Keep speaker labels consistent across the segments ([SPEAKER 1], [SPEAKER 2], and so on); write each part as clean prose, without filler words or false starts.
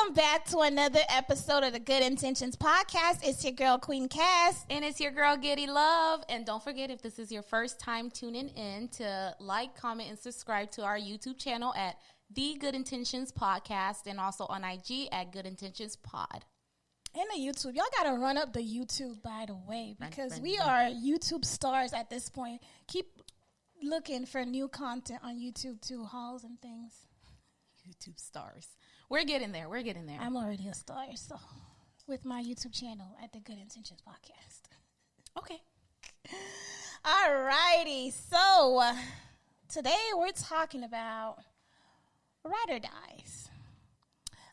[SPEAKER 1] Welcome back to another episode of the Good Intentions Podcast. It's your girl, Queen Cass.
[SPEAKER 2] And it's your girl, Giddy Love. And don't forget, if this is your first time tuning in, to like, comment, and subscribe to our YouTube channel at The Good Intentions Podcast, and also on IG at Good Intentions Pod.
[SPEAKER 1] And the YouTube. Y'all got to run up the YouTube, by the way, because we are YouTube stars at this point. Keep looking for new content on YouTube, too, hauls and things.
[SPEAKER 2] YouTube stars. We're getting there.
[SPEAKER 1] I'm already a star, so with my YouTube channel at the Good Intentions Podcast.
[SPEAKER 2] Okay.
[SPEAKER 1] All righty. So today we're talking about ride or dies.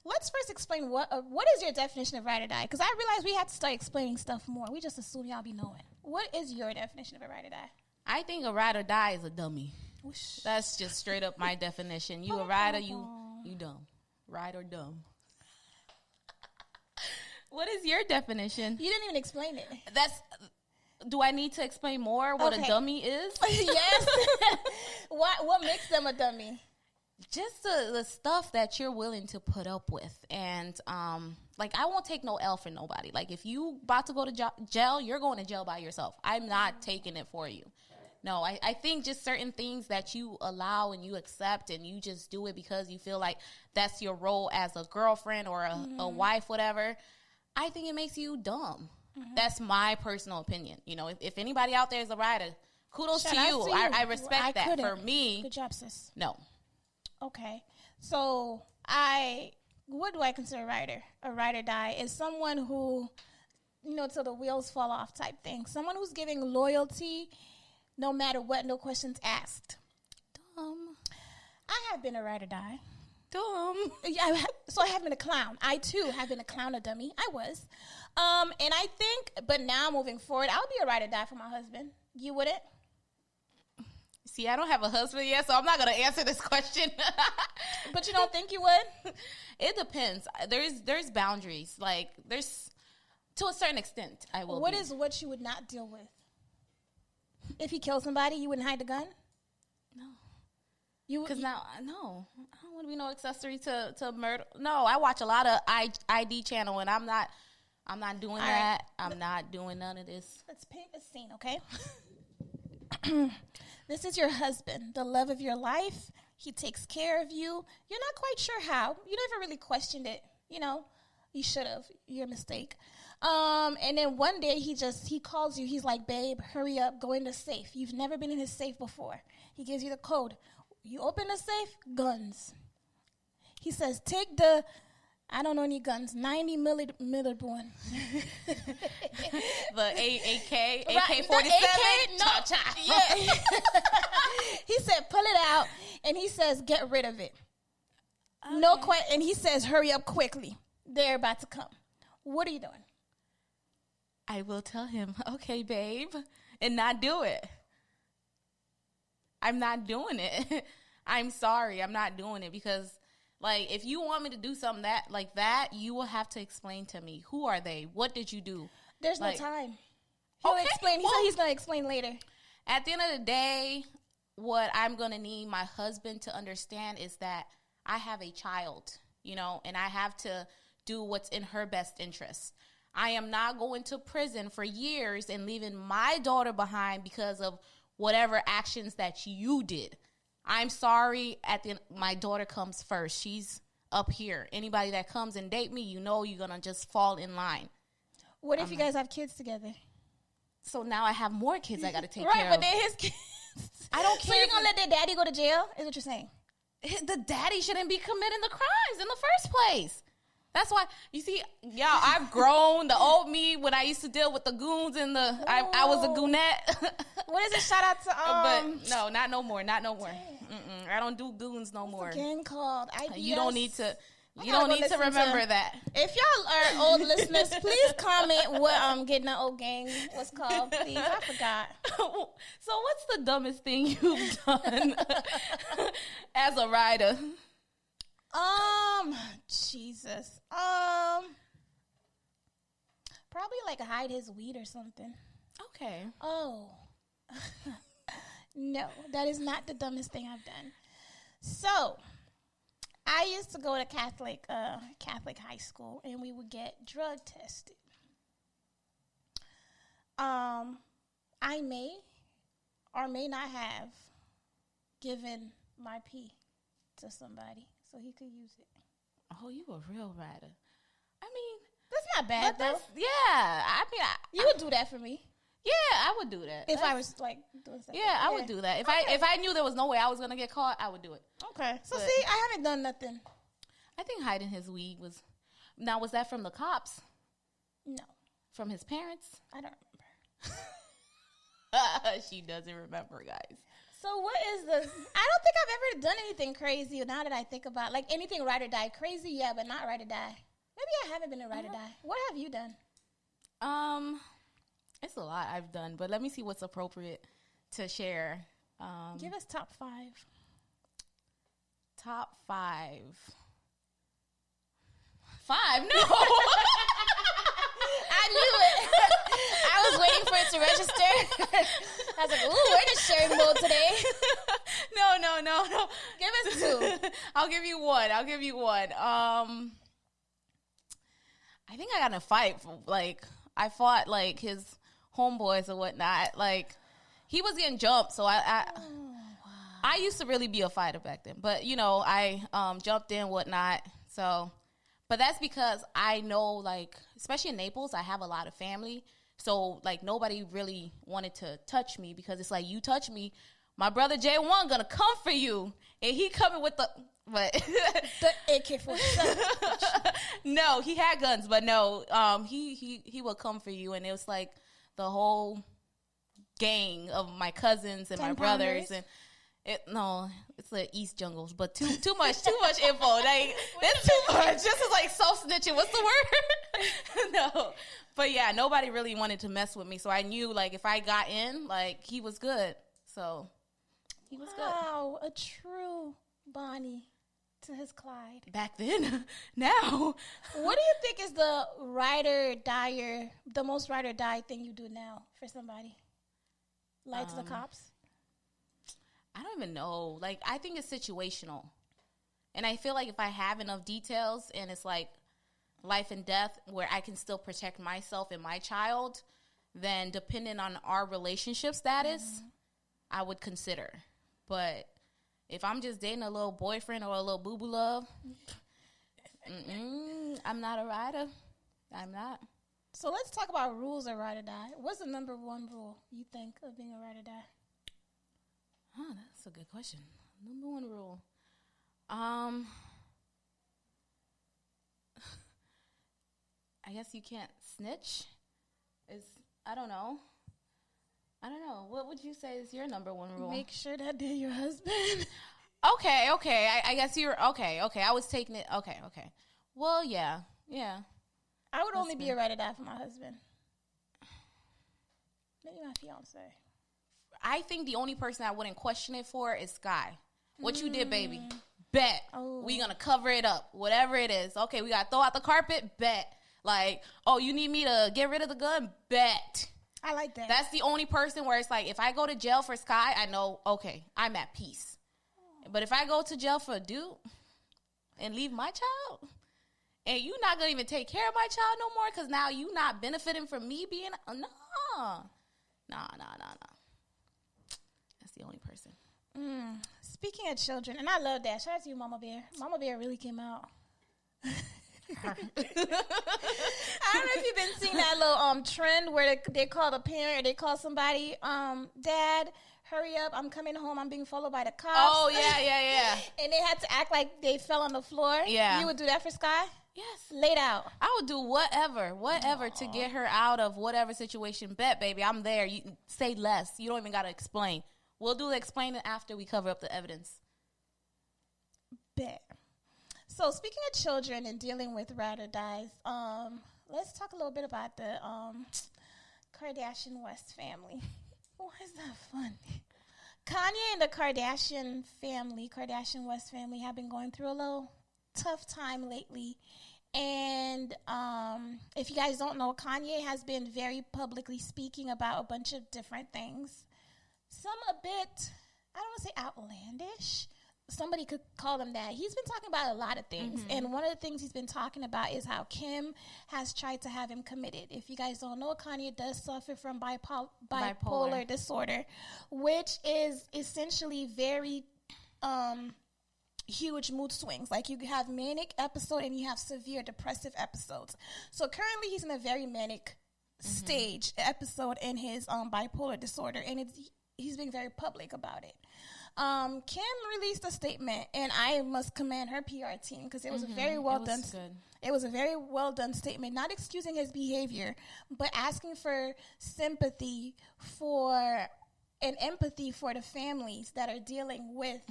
[SPEAKER 1] Let's first explain what is your definition of ride or die? Because I realize we have to start explaining stuff more. We just assume y'all be knowing. What is your definition of a ride or die?
[SPEAKER 2] I think a ride or die is a dummy.
[SPEAKER 1] Whoosh.
[SPEAKER 2] That's just straight up my definition. You a rider, you dumb. Ride or dumb. What is your definition?
[SPEAKER 1] You didn't even explain it.
[SPEAKER 2] Do I need to explain more what a dummy is?
[SPEAKER 1] Yes. What makes them a dummy?
[SPEAKER 2] Just the stuff that you're willing to put up with. And, like, I won't take no L for nobody. Like, if you about to go to jail, you're going to jail by yourself. I'm not taking it for you. No, I think just certain things that you allow and you accept and you just do it because you feel like that's your role as a girlfriend or a wife, whatever. I think it makes you dumb. Mm-hmm. That's my personal opinion. You know, if anybody out there is a rider, kudos to you. I respect that. For me,
[SPEAKER 1] good job, sis.
[SPEAKER 2] No.
[SPEAKER 1] Okay. So what do I consider a rider? A ride or die is someone who, till the wheels fall off type thing. Someone who's giving loyalty no matter what, no questions asked.
[SPEAKER 2] Dumb.
[SPEAKER 1] I have been a ride or die.
[SPEAKER 2] Dumb.
[SPEAKER 1] Yeah, so I have been a clown. I, too, have been a clown, a dummy. I was. And I think, but now moving forward, I would be a ride or die for my husband. You wouldn't?
[SPEAKER 2] See, I don't have a husband yet, so I'm not going to answer this question.
[SPEAKER 1] But you don't think you would?
[SPEAKER 2] It depends. There's boundaries. Like, there's, to a certain extent, I will
[SPEAKER 1] What is what you would not deal with? If he killed somebody, you wouldn't hide the gun?
[SPEAKER 2] No.
[SPEAKER 1] Because
[SPEAKER 2] no. I don't want to be no accessory to murder. No, I watch a lot of ID channel, and I'm not doing that.
[SPEAKER 1] Right.
[SPEAKER 2] I'm not doing none of this.
[SPEAKER 1] Let's paint the scene, okay? This is your husband, the love of your life. He takes care of you. You're not quite sure how. You never really questioned it. You should have. Your mistake. And then one day he calls you. He's like, babe, hurry up, go in the safe. You've never been in his safe before. He gives you the code. You open the safe, guns. He says, take I don't know any guns, 90 millimeter one.
[SPEAKER 2] The AK-47?
[SPEAKER 1] No. Cha-cha. Yeah. He said, pull it out, and he says, get rid of it. Okay. And he says, hurry up quickly. They're about to come. What are you doing?
[SPEAKER 2] I will tell him, okay, babe, and not do it. I'm not doing it. I'm sorry, I'm not doing it because, like, if you want me to do something like that, you will have to explain to me. Who are they? What did you do?
[SPEAKER 1] There's no time. He'll explain. He said he's going to explain later.
[SPEAKER 2] At the end of the day, what I'm going to need my husband to understand is that I have a child, and I have to do what's in her best interest. I am not going to prison for years and leaving my daughter behind because of whatever actions that you did. I'm sorry. My daughter comes first. She's up here. Anybody that comes and date me, you're going to just fall in line.
[SPEAKER 1] What if you guys have kids together?
[SPEAKER 2] So now I have more kids I got to take care of.
[SPEAKER 1] Right, but they're his kids. I don't care. So you're going to let their daddy go to jail, is what you're saying?
[SPEAKER 2] The daddy shouldn't be committing the crimes in the first place. That's why, you see, y'all, I've grown. The old me, when I used to deal with the goons and I was a goonette.
[SPEAKER 1] What is it? Shout out to,
[SPEAKER 2] But no, not no more. I don't do goons no more.
[SPEAKER 1] It's a gang called IBS.
[SPEAKER 2] You don't need to remember that.
[SPEAKER 1] If y'all are old listeners, please comment what getting an old gang was called, please. I forgot.
[SPEAKER 2] So what's the dumbest thing you've done as a rider?
[SPEAKER 1] Jesus. Probably like hide his weed or something.
[SPEAKER 2] Okay.
[SPEAKER 1] Oh. No, that is not the dumbest thing I've done. So, I used to go to Catholic high school, and we would get drug tested. I may or may not have given my pee to somebody so he could use it.
[SPEAKER 2] Oh, you a real rider. I mean,
[SPEAKER 1] that's not bad, though.
[SPEAKER 2] Yeah, I mean,
[SPEAKER 1] you would do that for me.
[SPEAKER 2] Yeah, I would do that.
[SPEAKER 1] If I was like doing something.
[SPEAKER 2] Yeah, I would do that. If I knew there was no way I was gonna get caught, I would do it.
[SPEAKER 1] Okay. So see, I haven't done nothing.
[SPEAKER 2] I think hiding his weed was. Now, was that from the cops?
[SPEAKER 1] No.
[SPEAKER 2] From his parents?
[SPEAKER 1] I don't
[SPEAKER 2] remember. She doesn't remember, guys.
[SPEAKER 1] So what is the? I don't think I've ever done anything crazy. Now that I think about like anything ride or die crazy, yeah, but not ride or die. Maybe I haven't been a ride or die. What have you done?
[SPEAKER 2] It's a lot I've done, but let me see what's appropriate to share.
[SPEAKER 1] Give us top 5.
[SPEAKER 2] Top 5. 5? No.
[SPEAKER 1] I knew it. I was waiting for it to register. I was like, ooh, we're in a sharing mode today.
[SPEAKER 2] No.
[SPEAKER 1] Give us 2.
[SPEAKER 2] I'll give you one. I think I got in a fight. I fought, his homeboys or whatnot. He was getting jumped, so I used to really be a fighter back then. But, I jumped in, whatnot. So, but that's because I know, especially in Naples, I have a lot of family. So, nobody really wanted to touch me because it's you touch me, my brother J1 gonna come for you. And he coming with the
[SPEAKER 1] AK-47.
[SPEAKER 2] No, he had guns, but no, he will come for you. And it was the whole gang of my cousins and my brothers. And it's the East Jungles, but too much info. That's too much. This is self-snitching. What's the word? No. But yeah, nobody really wanted to mess with me. So I knew if I got in, he was good. So he was good.
[SPEAKER 1] Wow, a true Bonnie to his Clyde.
[SPEAKER 2] Back then, now.
[SPEAKER 1] What do you think is the most ride or die thing you do now for somebody? Lie to the cops?
[SPEAKER 2] I don't even know. I think it's situational. And I feel if I have enough details and it's life and death where I can still protect myself and my child, then depending on our relationship status, I would consider. But if I'm just dating a little boyfriend or a little boo-boo love, I'm not a rider. I'm not.
[SPEAKER 1] So let's talk about rules of ride or die. What's the number 1 rule you think of being a ride or die?
[SPEAKER 2] Huh, that's a good question. Number 1 rule. I guess you can't snitch. I don't know. What would you say is your number 1 rule?
[SPEAKER 1] Make sure that they're your husband.
[SPEAKER 2] Okay. I guess you're okay. I was taking it. Okay. Well, yeah.
[SPEAKER 1] I would only be a ride or die for my husband. Maybe my fiance.
[SPEAKER 2] I think the only person I wouldn't question it for is Sky. What you did, baby? Bet. Oh. We gonna cover it up. Whatever it is. Okay, we gotta throw out the carpet? Bet. You need me to get rid of the gun? Bet.
[SPEAKER 1] I like that.
[SPEAKER 2] That's the only person where it's if I go to jail for Sky, I know, okay, I'm at peace. But if I go to jail for a dude and leave my child, and you not going to even take care of my child no more because now you not benefiting from me being, Nah. That's the only person.
[SPEAKER 1] Speaking of children, and I love that. Shout out to you, Mama Bear. Mama Bear really came out. I don't know if you've been seeing that little trend where they call the parent or they call somebody, Dad, hurry up, I'm coming home, I'm being followed by the cops.
[SPEAKER 2] Oh, yeah.
[SPEAKER 1] And they had to act like they fell on the floor.
[SPEAKER 2] Yeah.
[SPEAKER 1] You would do that for Sky?
[SPEAKER 2] Yes.
[SPEAKER 1] Laid out.
[SPEAKER 2] I would do whatever to get her out of whatever situation. Bet, baby, I'm there. You say less. You don't even got to explain. We'll do the explaining after we cover up the evidence.
[SPEAKER 1] Bet. So speaking of children and dealing with ride or dies, let's talk a little bit about the Kardashian West family. Why is that fun? Kanye and the Kardashian West family have been going through a little tough time lately. And if you guys don't know, Kanye has been very publicly speaking about a bunch of different things. Some a bit, I don't want to say outlandish. somebody could call him that. He's been talking about a lot of things. And one of the things he's been talking about is how Kim has tried to have him committed. If you guys don't know, Kanye does suffer from bipolar disorder, which is essentially very huge mood swings. Like, you have manic episode and you have severe depressive episodes. So currently he's in a very manic stage episode in his bipolar disorder, and he's being very public about it. Kim released a statement, and I must commend her PR team, because it was a very well done. It was a very well done statement, not excusing his behavior, but asking for sympathy and empathy for the families that are dealing with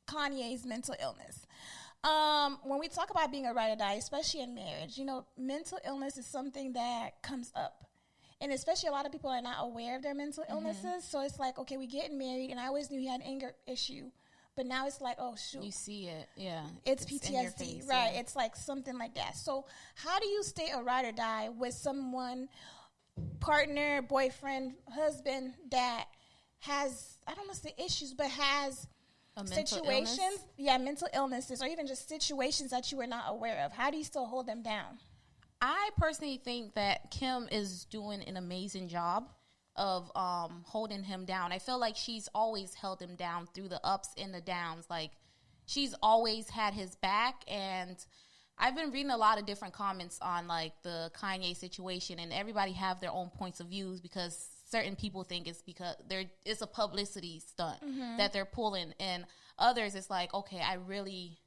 [SPEAKER 1] Kanye's mental illness. When we talk about being a ride or die, especially in marriage, mental illness is something that comes up. And especially a lot of people are not aware of their mental illnesses. So it's like, okay, we getting married, and I always knew he had an anger issue. But now it's like, oh, shoot.
[SPEAKER 2] You see it, yeah.
[SPEAKER 1] It's PTSD, face, right? Yeah. It's like something like that. So how do you stay a ride or die with someone, partner, boyfriend, husband, that has, I don't want to say issues, but has situations, mental illnesses, or even just situations that you were not aware of? How do you still hold them down?
[SPEAKER 2] I personally think that Kim is doing an amazing job of holding him down. I feel like she's always held him down through the ups and the downs. Like, she's always had his back, and I've been reading a lot of different comments on, like, the Kanye situation, and everybody have their own points of views, because certain people think it's because it's a publicity stunt that they're pulling, and others it's like, okay, I really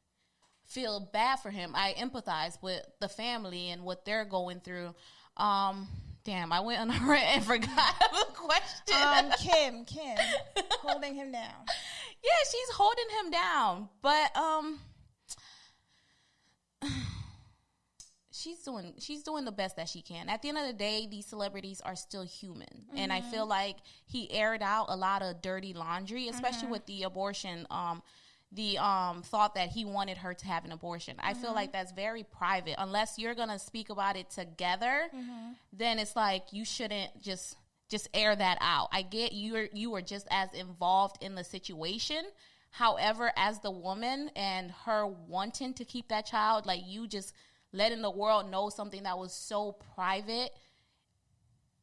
[SPEAKER 2] feel bad for him. I empathize with the family and what they're going through. Damn, I went on a rant and forgot the question.
[SPEAKER 1] Kim, holding him down.
[SPEAKER 2] Yeah, she's holding him down, but she's doing the best that she can. At the end of the day, these celebrities are still human, and I feel like he aired out a lot of dirty laundry, especially with the abortion. The thought that he wanted her to have an abortion. I feel like that's very private. Unless you're going to speak about it together, then it's like you shouldn't just air that out. I get you were just as involved in the situation. However, as the woman and her wanting to keep that child, like, you just letting the world know something that was so private.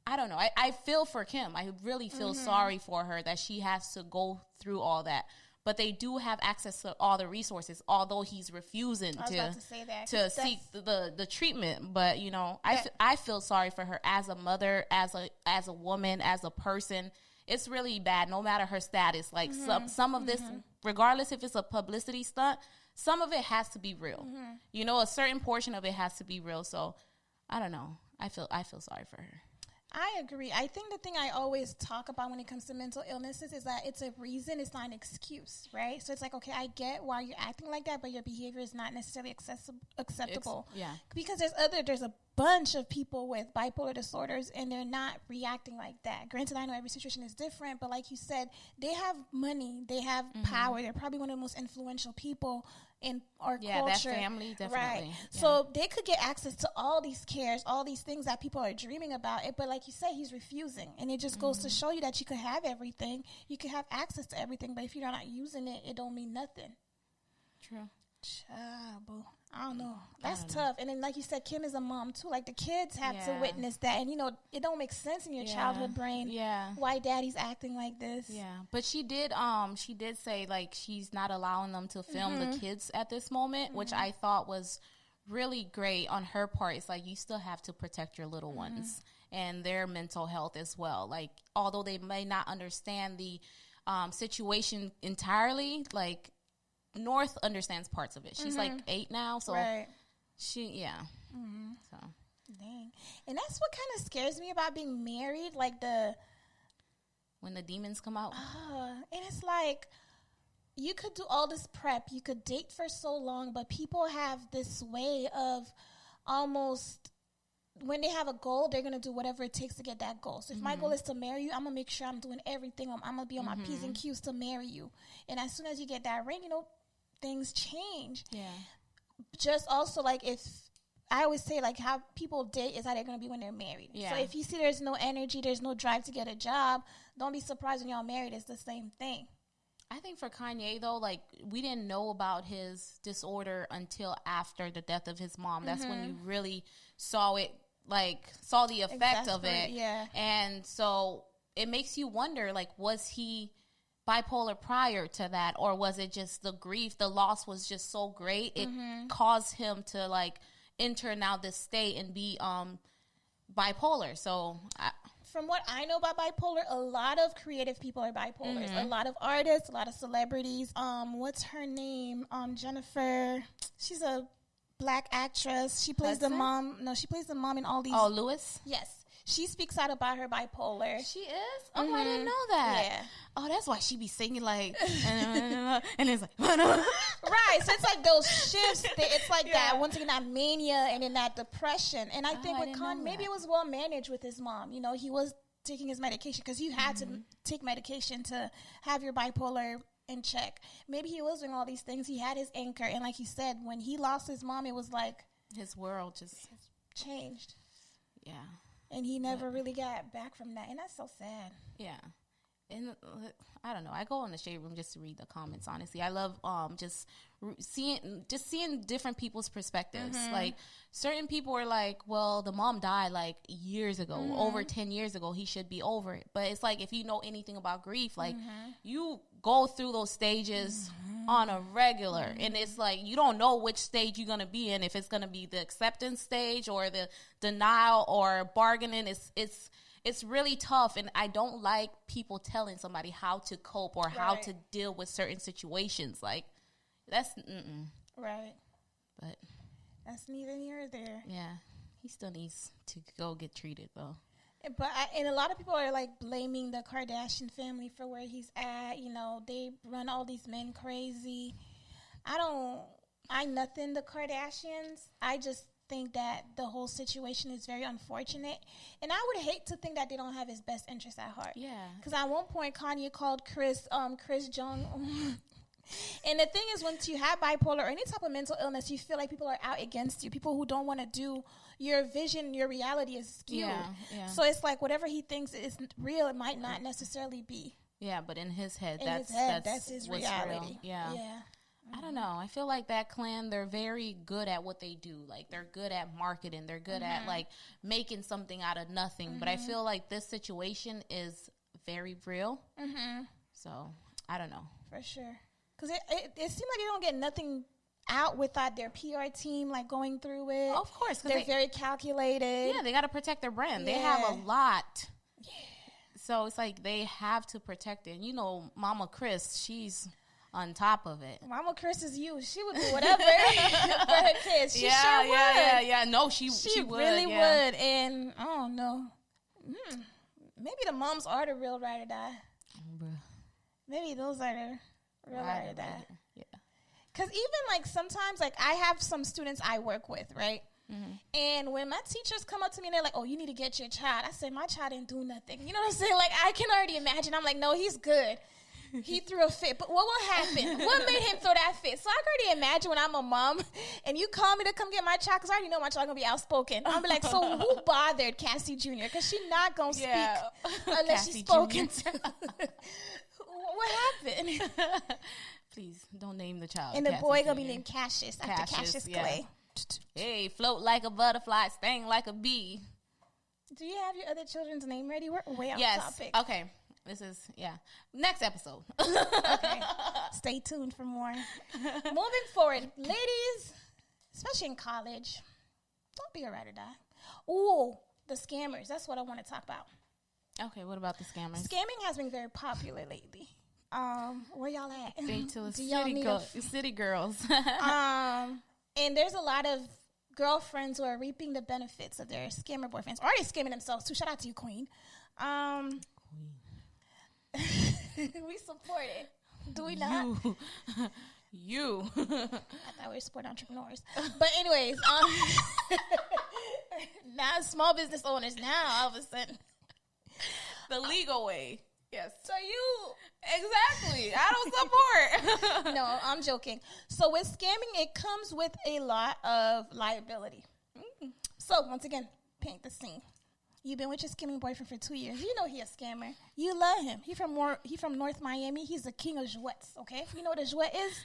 [SPEAKER 2] I don't know. I feel for Kim. I really feel sorry for her that she has to go through all that. But they do have access to all the resources, although he's refusing to seek the treatment. But, I feel sorry for her as a mother, as a woman, as a person. It's really bad, no matter her status. Like, some of this, regardless if it's a publicity stunt, some of it has to be real. A certain portion of it has to be real. So, I don't know. I feel sorry for her.
[SPEAKER 1] I agree. I think the thing I always talk about when it comes to mental illnesses is that it's a reason, it's not an excuse, right? So it's like, okay, I get why you're acting like that, but your behavior is not necessarily acceptable. Because there's a bunch of people with bipolar disorders, and they're not reacting like that. Granted, I know every situation is different, but like you said, they have money, they have power. They're probably one of the most influential people in our culture.
[SPEAKER 2] Yeah, that family, definitely.
[SPEAKER 1] Right.
[SPEAKER 2] Yeah.
[SPEAKER 1] So they could get access to all these cares, all these things that people are dreaming about. But like you said, he's refusing. And it just goes to show you that you could have everything. You could have access to everything. But if you're not using it, it don't mean nothing.
[SPEAKER 2] True.
[SPEAKER 1] Boo. I don't know. That's tough. And then, like you said, Kim is a mom, too. Like, the kids have to witness that. And, it don't make sense in your childhood brain why daddy's acting like this.
[SPEAKER 2] Yeah. But she did say, like, she's not allowing them to film the kids at this moment, which I thought was really great on her part. It's like, you still have to protect your little ones and their mental health as well. Like, although they may not understand the situation entirely, like, North understands parts of it. She's like 8 now, so So
[SPEAKER 1] dang, and that's what kind of scares me about being married, like
[SPEAKER 2] when the demons come out.
[SPEAKER 1] And it's like, you could do all this prep, you could date for so long, but people have this way of almost, when they have a goal, they're going to do whatever it takes to get that goal. So if my goal is to marry you, I'm going to make sure I'm doing everything. I'm going to be on my P's and Q's to marry you. And as soon as you get that ring, things change.
[SPEAKER 2] Yeah.
[SPEAKER 1] Just also, like, if I always say, like, how people date is how they're going to be when they're married. Yeah. So if you see there's no energy, there's no drive to get a job, don't be surprised when y'all married. It's the same thing.
[SPEAKER 2] I think for Kanye, though, like, we didn't know about his disorder until after the death of his mom. That's when you really saw it, like, saw the effect of it.
[SPEAKER 1] Yeah.
[SPEAKER 2] And so it makes you wonder, like, was he bipolar prior to that? Or was it just the grief, the loss was just so great, it caused him to, like, enter now this state and be bipolar. So
[SPEAKER 1] from what I know about bipolar, a lot of creative people are bipolars. A lot of artists, a lot of celebrities. What's her name? Jennifer. She's a black actress. She plays the mom. No, she plays the mom in all these.
[SPEAKER 2] Oh, Lewis?
[SPEAKER 1] Yes. She speaks out about her bipolar.
[SPEAKER 2] She is? Oh, I didn't know that.
[SPEAKER 1] Yeah.
[SPEAKER 2] Oh, that's why she be singing like, and it's like,
[SPEAKER 1] right. So it's like those shifts. It's like that, once again, that mania and then that depression. And I think with Kanye, maybe it was well managed with his mom. You know, he was taking his medication because you had to take medication to have your bipolar in check. Maybe he was doing all these things. He had his anchor. And like you said, when he lost his mom, it was like
[SPEAKER 2] his world just
[SPEAKER 1] changed.
[SPEAKER 2] Yeah.
[SPEAKER 1] And he never really got back from that. And that's so sad.
[SPEAKER 2] Yeah. And I don't know. I go in the shade room just to read the comments, honestly. I love just seeing different people's perspectives. Like, certain people are like, well, the mom died like years ago, over 10 years ago. He should be over it. But it's like, if you know anything about grief, like, you go through those stages on a regular. And it's like, you don't know which stage you're going to be in. If it's going to be the acceptance stage or the denial or bargaining, it's really tough, and I don't like people telling somebody how to cope or how to deal with certain situations. Like, that's
[SPEAKER 1] right.
[SPEAKER 2] But
[SPEAKER 1] that's neither here nor there.
[SPEAKER 2] Yeah, he still needs to go get treated, though.
[SPEAKER 1] But and a lot of people are like blaming the Kardashian family for where he's at. You know, they run all these men crazy. I nothing the Kardashians. I just think that the whole situation is very unfortunate, and I would hate to think that they don't have his best interest at heart.
[SPEAKER 2] Yeah,
[SPEAKER 1] because at one point Kanye called Chris Jung. And the thing is, once you have bipolar or any type of mental illness, you feel like people are out against you. People who don't want to do your vision, your reality is skewed.
[SPEAKER 2] Yeah.
[SPEAKER 1] So it's like whatever he thinks is real, it might not necessarily be.
[SPEAKER 2] Yeah, but in his head,
[SPEAKER 1] that's his reality.
[SPEAKER 2] Real. Yeah. I don't know. I feel like that clan, they're very good at what they do. Like, they're good at marketing. They're good at, like, making something out of nothing. But I feel like this situation is very real. So, I don't know.
[SPEAKER 1] For sure. Because it seems like they don't get nothing out without their PR team, like, going through it.
[SPEAKER 2] Of course.
[SPEAKER 1] They're very calculated.
[SPEAKER 2] Yeah, they got to protect their brand. They have a lot. Yeah. So, it's like they have to protect it. And, you know, Mama Chris, she's on top of it.
[SPEAKER 1] Mama Chris is you. She would do whatever for her kids. She sure would.
[SPEAKER 2] Yeah. No, she would.
[SPEAKER 1] Really would. And I don't know. Maybe the moms are the real ride or die. Maybe those are the real ride or die.
[SPEAKER 2] Yeah.
[SPEAKER 1] Because even, like, sometimes, like, I have some students I work with, right? And when my teachers come up to me and they're like, oh, you need to get your child. I say, my child didn't do nothing. You know what I'm saying? Like, I can already imagine. I'm like, no, he's good. He threw a fit. But what will happen? What made him throw that fit? So I can already imagine when I'm a mom and you call me to come get my child, because I already know my child going to be outspoken. I'm be like, so who bothered Cassie Jr.? Because she's not going to speak unless she's spoken to. What happened?
[SPEAKER 2] Please, don't name the child.
[SPEAKER 1] And the boy going to be named Cassius after Cassius Clay.
[SPEAKER 2] Hey, float like a butterfly, sting like a bee.
[SPEAKER 1] Do you have your other children's name ready? We're way off topic.
[SPEAKER 2] Okay. This is, next episode.
[SPEAKER 1] Okay. Stay tuned for more. Moving forward, ladies, especially in college, don't be a ride or die. Ooh, the scammers. That's what I want to talk about.
[SPEAKER 2] Okay, what about the scammers?
[SPEAKER 1] Scamming has been very popular lately. Where y'all at?
[SPEAKER 2] Stay to the city girls.
[SPEAKER 1] And there's a lot of girlfriends who are reaping the benefits of their scammer boyfriends. Or they're scamming themselves too. Shout out to you, Queen. We support it. Do we not?
[SPEAKER 2] You.
[SPEAKER 1] I thought we were supporting entrepreneurs. But anyways, now small business owners, now all of a sudden.
[SPEAKER 2] The legal way. Yes.
[SPEAKER 1] So you.
[SPEAKER 2] Exactly. I don't support.
[SPEAKER 1] No, I'm joking. So with scamming, it comes with a lot of liability. So once again, paint the scene. You've been with your scamming boyfriend for 2 years. You know he a scammer. You love him. He from North Miami. He's the king of jouets, okay? You know what a jouet is?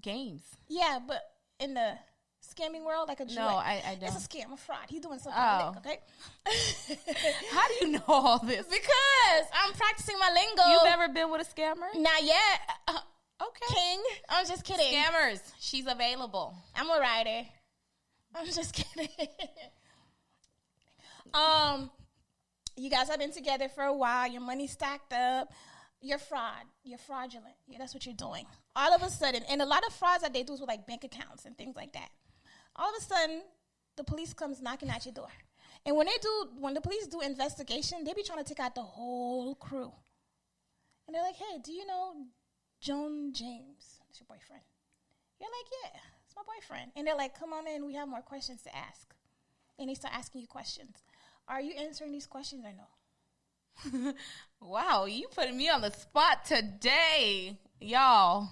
[SPEAKER 2] Games.
[SPEAKER 1] Yeah, but in the scamming world, like a jouet.
[SPEAKER 2] No, I don't.
[SPEAKER 1] It's a scam, a fraud. He's doing something like, okay?
[SPEAKER 2] How do you know all this?
[SPEAKER 1] Because I'm practicing my lingo.
[SPEAKER 2] You've ever been with a scammer?
[SPEAKER 1] Not yet.
[SPEAKER 2] Okay.
[SPEAKER 1] King. I'm just kidding.
[SPEAKER 2] Scammers. She's available.
[SPEAKER 1] I'm a writer. I'm just kidding. You guys have been together for a while. Your money's stacked up. You're fraud. You're fraudulent. Yeah, that's what you're doing. All of a sudden, and a lot of frauds that they do is with like bank accounts and things like that. All of a sudden, the police comes knocking at your door. And when the police do investigation, they be trying to take out the whole crew. And they're like, hey, do you know Joan James? That's your boyfriend. You're like, yeah, it's my boyfriend. And they're like, come on in, we have more questions to ask. And they start asking you questions. Are you answering these questions or no?
[SPEAKER 2] Wow, you putting me on the spot today. Y'all.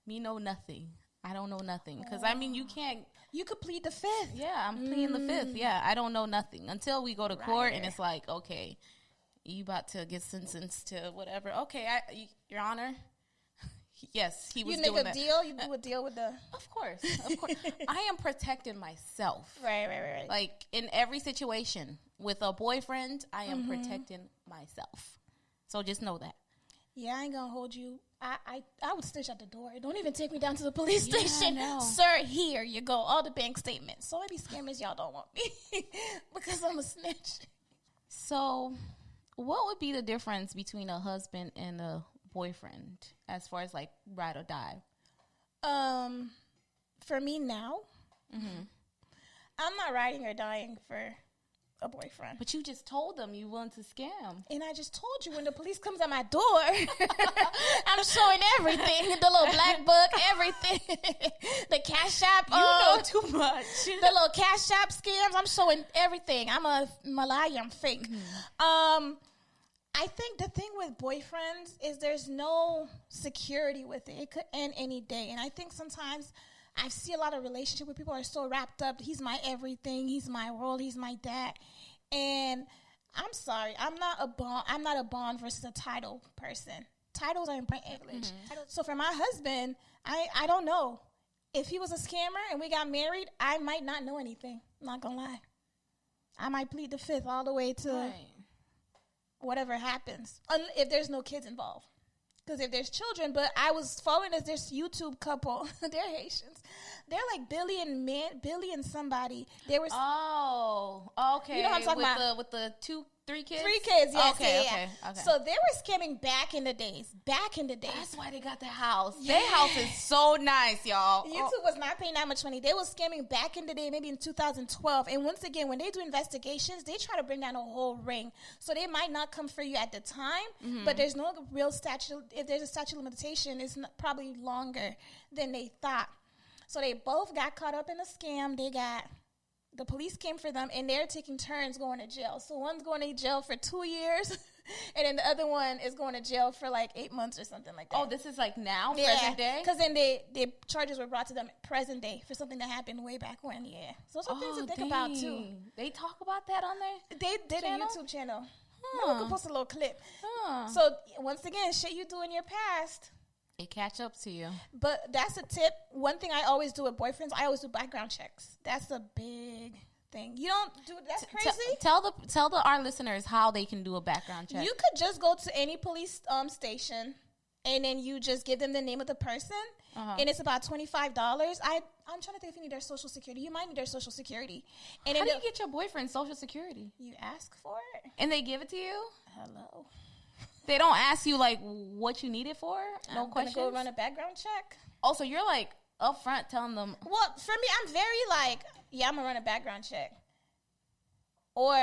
[SPEAKER 2] Me know nothing. I don't know nothing. Because, I mean, you can't.
[SPEAKER 1] You could plead the fifth.
[SPEAKER 2] Yeah, I'm pleading the fifth. Yeah, I don't know nothing. Until we go to court and it's like, okay, you about to get sentenced to whatever. Okay, Your Honor. Yes, he was doing that.
[SPEAKER 1] You make a deal? You do a deal with the...
[SPEAKER 2] Of course. I am protecting myself.
[SPEAKER 1] Right.
[SPEAKER 2] Like, in every situation, with a boyfriend, I am protecting myself. So just know that.
[SPEAKER 1] Yeah, I ain't gonna hold you. I would snitch at the door. Don't even take me down to the police station.
[SPEAKER 2] No.
[SPEAKER 1] Sir, here you go. All the bank statements. So maybe scammers, y'all don't want me. Because I'm a snitch.
[SPEAKER 2] So, what would be the difference between a husband and a boyfriend as far as like ride or die?
[SPEAKER 1] For me now, I'm not riding or dying for a boyfriend.
[SPEAKER 2] But you just told them you wanted to scam.
[SPEAKER 1] And I just told you when the police comes at my door, I'm showing everything. The little black book, everything. The Cash App.
[SPEAKER 2] You know too much.
[SPEAKER 1] The little Cash App scams, I'm showing everything. I'm a liar, I'm fake. I think the thing with boyfriends is there's no security with it. It could end any day. And I think sometimes I see a lot of relationships where people are so wrapped up. He's my everything. He's my world. He's my dad. And I'm sorry. I'm not a bond versus a title person. Titles are in plain English. So for my husband, I don't know. If he was a scammer and we got married, I might not know anything. I'm not going to lie. I might plead the fifth all the way to whatever happens. If there's no kids involved. Because if there's children, but I was following this YouTube couple. They're Haitians. They're like Billy and somebody. They were.
[SPEAKER 2] Oh, okay.
[SPEAKER 1] You know what I'm talking about?
[SPEAKER 2] With the 3 kids?
[SPEAKER 1] 3 kids, yes.
[SPEAKER 2] Okay.
[SPEAKER 1] So they were scamming back in the days.
[SPEAKER 2] That's why they got the house. Yeah. Their house is so nice, y'all.
[SPEAKER 1] YouTube was not paying that much money. They was scamming back in the day, maybe in 2012. And once again, when they do investigations, they try to bring down a whole ring. So they might not come for you at the time, but there's no real statute. If there's a statute of limitation, it's probably longer than they thought. So they both got caught up in a scam. The police came for them, and they're taking turns going to jail. So one's going to jail for 2 years, and then the other one is going to jail for like 8 months or something like that.
[SPEAKER 2] Oh, this is like now, present day?
[SPEAKER 1] Because then the charges were brought to them present day for something that happened way back when, So some things to think about, too.
[SPEAKER 2] They talk about that on there?
[SPEAKER 1] They did a YouTube channel. We could post a little clip. So once again, shit you do in your past,
[SPEAKER 2] it catch up to you.
[SPEAKER 1] But that's a tip. One thing I always do with boyfriends, I always do background checks. That's a big thing. You don't do that's crazy.
[SPEAKER 2] Tell our listeners how they can do a background check.
[SPEAKER 1] You could just go to any police station, and then you just give them the name of the person, and it's about $25. I'm trying to think if you need their social security. You might need their social security. And
[SPEAKER 2] how do you get your boyfriend's social security?
[SPEAKER 1] You ask for it,
[SPEAKER 2] and they give it to you.
[SPEAKER 1] Hello.
[SPEAKER 2] They don't ask you, like, what you need it for? No questions?
[SPEAKER 1] Go run a background check.
[SPEAKER 2] Oh, so you're, like, up front telling them.
[SPEAKER 1] Well, for me, I'm very, like, yeah, I'm going to run a background check. Or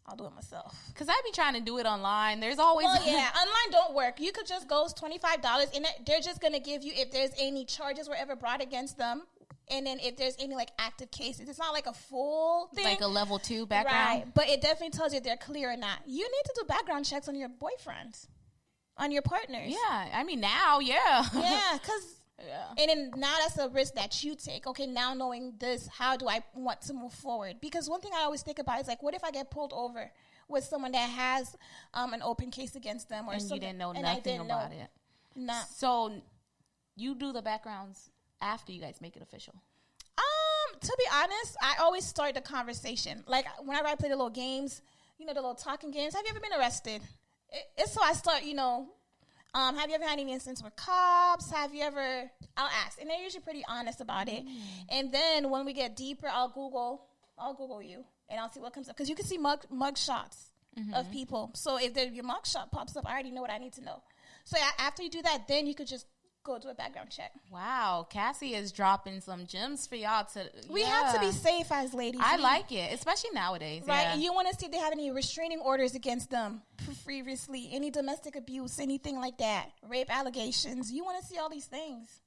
[SPEAKER 1] I'll do it myself.
[SPEAKER 2] Because I be trying to do it online. There's always.
[SPEAKER 1] Well, yeah, online don't work. You could just go $25, and they're just going to give you, if there's any charges were ever brought against them, and then if there's any, like, active cases. It's not like a full thing.
[SPEAKER 2] Like a level 2 background?
[SPEAKER 1] Right, but it definitely tells you if they're clear or not. You need to do background checks on your boyfriends, on your partners.
[SPEAKER 2] Yeah, I mean, now, yeah.
[SPEAKER 1] Yeah, because Yeah. And then now that's a risk that you take. Okay, now knowing this, how do I want to move forward? Because one thing I always think about is like, what if I get pulled over with someone that has an open case against them, or
[SPEAKER 2] and
[SPEAKER 1] something,
[SPEAKER 2] you didn't know nothing about it?
[SPEAKER 1] Nah.
[SPEAKER 2] So you do the backgrounds after you guys make it official?
[SPEAKER 1] To be honest, I always start the conversation. Like whenever I play the little games, the little talking games. Have you ever been arrested? It's so I start, have you ever had any incidents with cops? Have you ever, I'll ask. And they're usually pretty honest about it. And then when we get deeper, I'll Google you and I'll see what comes up. Because you can see mug shots of people. So if your mug shot pops up, I already know what I need to know. So after you do that, then you could just go do a background check.
[SPEAKER 2] Wow, Cassie is dropping some gems for y'all to.
[SPEAKER 1] We have to be safe as ladies.
[SPEAKER 2] I like it, especially nowadays.
[SPEAKER 1] Right,
[SPEAKER 2] yeah.
[SPEAKER 1] And you want to see if they have any restraining orders against them previously, any domestic abuse, anything like that, rape allegations. You want to see all these things.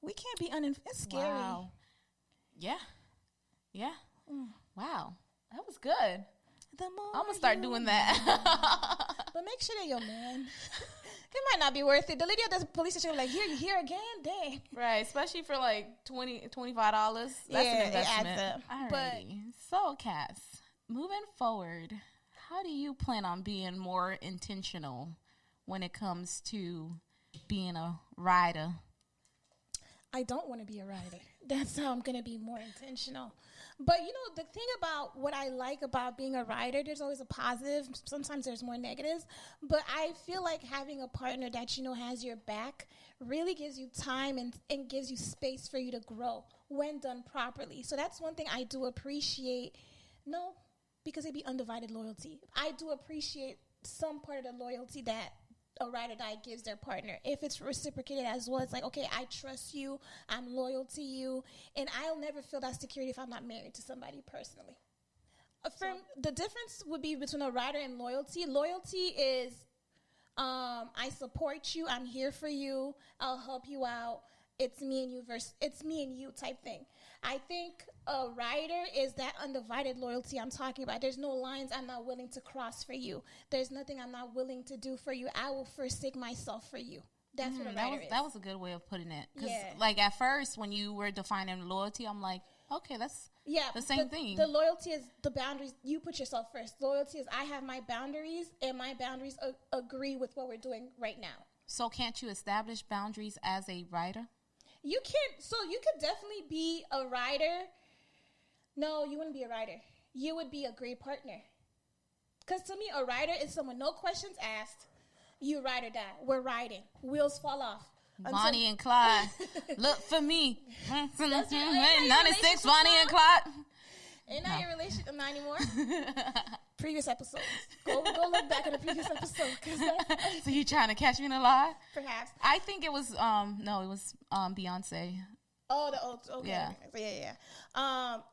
[SPEAKER 1] We can't be It's scary.
[SPEAKER 2] Wow. Yeah. Wow, that was good. I'm gonna start doing that.
[SPEAKER 1] But make sure that your man. It might not be worth it. The lady at the police station was like, here again? Dang.
[SPEAKER 2] Right, especially for like $25. That's an investment. It adds up. Alrighty. So, Cass, moving forward, how do you plan on being more intentional when it comes to being a rider?
[SPEAKER 1] I don't want to be a rider. That's how I'm going to be more intentional. But, the thing about what I like about being a rider, there's always a positive. Sometimes there's more negatives. But I feel like having a partner that, has your back really gives you time and gives you space for you to grow when done properly. So that's one thing I do appreciate. No, because it'd be undivided loyalty. I do appreciate some part of the loyalty that a ride or die gives their partner. If it's reciprocated as well, it's like, okay, I trust you, I'm loyal to you, and I'll never feel that security if I'm not married to somebody personally. The difference would be between a rider and loyalty. Loyalty is, I support you, I'm here for you, I'll help you out. It's me and you versus it's me and you type thing. I think a rider is that undivided loyalty I'm talking about. There's no lines I'm not willing to cross for you. There's nothing I'm not willing to do for you. I will forsake myself for you. That's what a rider is.
[SPEAKER 2] That was a good way of putting it. Because, like, at first, when you were defining loyalty, I'm like, okay, that's the same thing.
[SPEAKER 1] The loyalty is the boundaries. You put yourself first. Loyalty is I have my boundaries, and my boundaries agree with what we're doing right now.
[SPEAKER 2] So can't you establish boundaries as a rider?
[SPEAKER 1] You can't. So you could definitely be a rider. No, you wouldn't be a rider. You would be a great partner. Because to me, a rider is someone, no questions asked. You ride or die. We're riding. Wheels fall off.
[SPEAKER 2] Bonnie and Clyde. Look for me. 96
[SPEAKER 1] Bonnie
[SPEAKER 2] and Clyde.
[SPEAKER 1] Ain't that your relationship? Not anymore. Previous episodes. Go look back at the previous episode.
[SPEAKER 2] So you trying to catch me in a lie?
[SPEAKER 1] Perhaps.
[SPEAKER 2] I think it was Beyonce.
[SPEAKER 1] Oh, okay.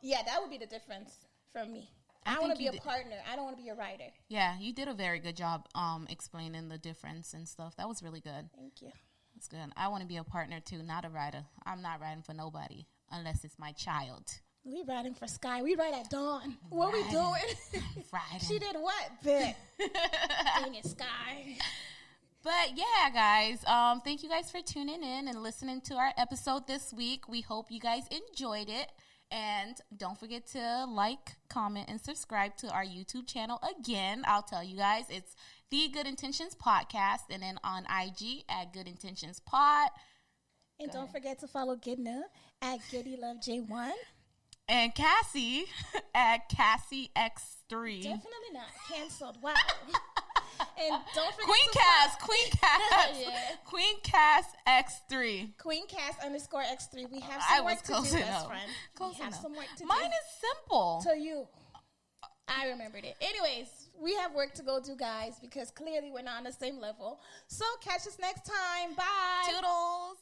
[SPEAKER 1] Yeah, that would be the difference for me. I want to be a partner. I don't want to be a rider.
[SPEAKER 2] Yeah, you did a very good job explaining the difference and stuff. That was really good.
[SPEAKER 1] Thank you.
[SPEAKER 2] That's good. I want to be a partner too, not a rider. I'm not riding for nobody unless it's my child.
[SPEAKER 1] We riding for Sky. We ride at dawn. What we doing?
[SPEAKER 2] Riding.
[SPEAKER 1] She did what? Bet. Dang it, Sky.
[SPEAKER 2] But yeah, guys, thank you guys for tuning in and listening to our episode this week. We hope you guys enjoyed it. And don't forget to like, comment, and subscribe to our YouTube channel. Again, I'll tell you guys, it's The Good Intentions Podcast. And then on IG at Good Intentions Pod.
[SPEAKER 1] And don't forget to follow Gidna at GiddyLoveJ1.
[SPEAKER 2] And Cassie at CassieX3.
[SPEAKER 1] Definitely not. Canceled. Wow. And don't forget
[SPEAKER 2] Queen Cass X3.
[SPEAKER 1] Queen Cass _X3. We have some work to do, best friend. We have some work to do.
[SPEAKER 2] Mine is simple.
[SPEAKER 1] To you. I remembered it. Anyways, we have work to go do, guys, because clearly we're not on the same level. So catch us next time. Bye.
[SPEAKER 2] Toodles.